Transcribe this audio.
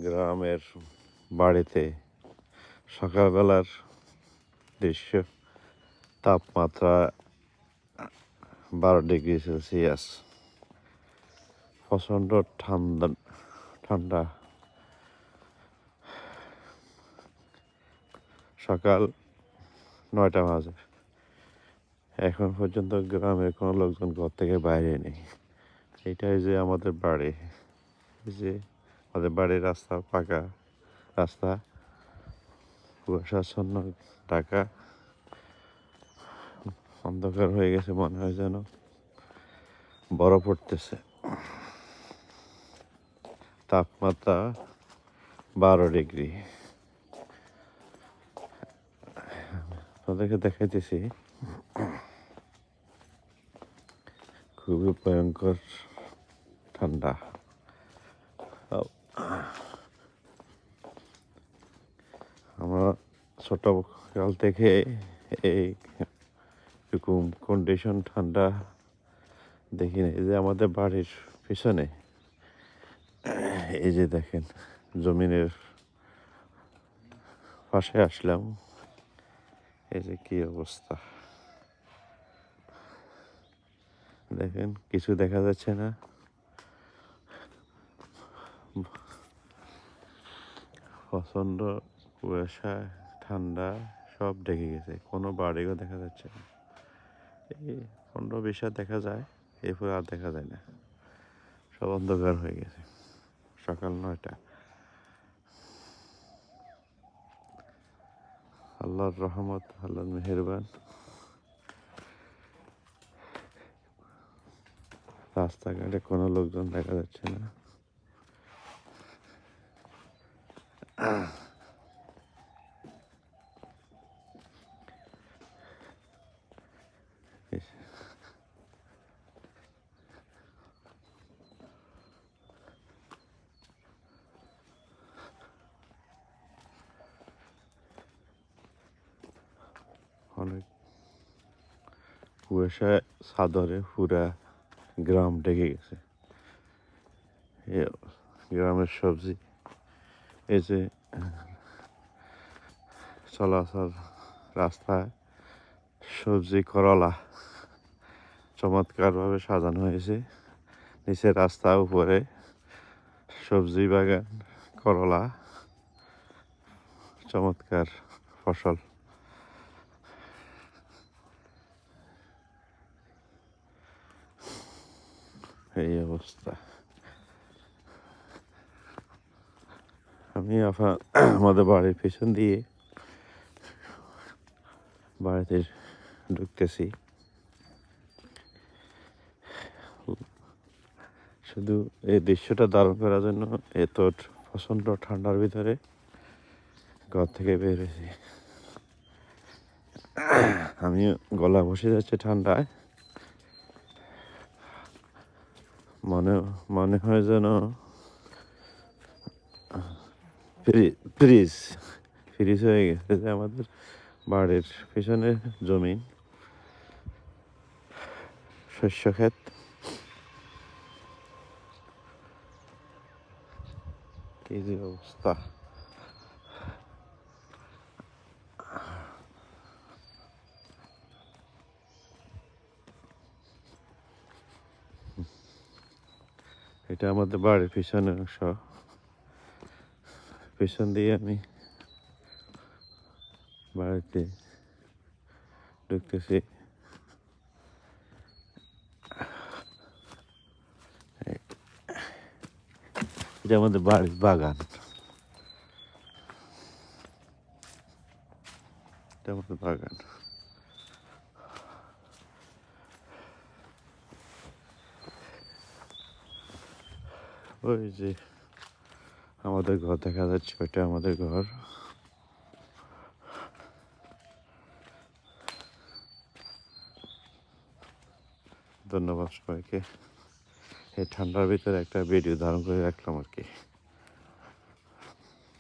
গ্রামের বাড়িতে সকালবেলার দৃশ্য। তাপমাত্রা 12 ডিগ্রি সেলসিয়াস, প্রচণ্ড ঠান্ডা। সকাল 9টা বাজে, এখন পর্যন্ত গ্রামের কোনো লোকজন ঘর থেকে বাইরে নেই। এটাই যে আমাদের বাড়ি, যে আমাদের বাড়ির রাস্তা পাকা রাস্তা, কুয়াশাচ্ছন্ন ঢাকা, অন্ধকার হয়ে গেছে, মনে হয় যেন বরফ পড়তেছে। তাপমাত্রা 12 ডিগ্রি। আপনাদেরকে দেখাইতেছি, খুবই ভয়ঙ্কর ঠান্ডা। আমরা ছোটকাল থেকে এইরকম কন্ডিশন ঠান্ডা দেখি না। এই যে আমাদের বাড়ির পিছনে, এই যে দেখেন, জমিনের পাশে আসলাম, এই যে কি অবস্থা দেখেন, কিছু দেখা যাচ্ছে না। প্রচণ্ড কুয়াশা, ঠান্ডা, সব ঢেকে গেছে, কোনো বাড়িও দেখা যাচ্ছে না। এই 15-20 দেখা যায়, এরপর আর দেখা যায় না, সব অন্ধকার হয়ে গেছে। সকাল 9টা। আল্লাহর রহমত, আল্লাহর মেহেরবান। রাস্তাঘাটে কোনো লোকজন দেখা যাচ্ছে না। অনেক কুয়াশা চাদরে পুরা গ্রাম ঢেকে গেছে। গ্রামের সবজি, এই যে চলাচল রাস্তায় সবজি, করলা চমৎকারভাবে সাজানো হয়েছে। নিচে রাস্তা, উপরে সবজি বাগান, করলা, চমৎকার ফসল। এই অবস্থা। আমি আমাদের বাড়ির পিছন দিয়ে বাড়িতে ঢুকতেছি। শুধু এই দৃশ্যটা ধারণ করার জন্য এত প্রচণ্ড ঠান্ডার ভিতরে ঘর থেকে বের হয়েছি। আমি গলা বসে যাচ্ছে ঠান্ডায়, মনে হয় যেন ফ্রিজ হয়ে গেছে। যে আমাদের বাড়ির পিছনে জমিন, শস্য ক্ষেত, কি যে অবস্থা। এটা আমাদের বাড়ির পিছনের অংশ। পিছন দিয়ে আমি বাড়িতে ঢুকতেছি। এটা আমাদের বাড়ির বাগান, এটা আমাদের বাগান। ওই যে আমাদের ঘর দেখা যাচ্ছে, ওইটা আমাদের ঘর। ধন্যবাদ সবাইকে। এই ঠান্ডার ভিতরে একটা ভিডিও ধারণ করে রাখলাম আর কি।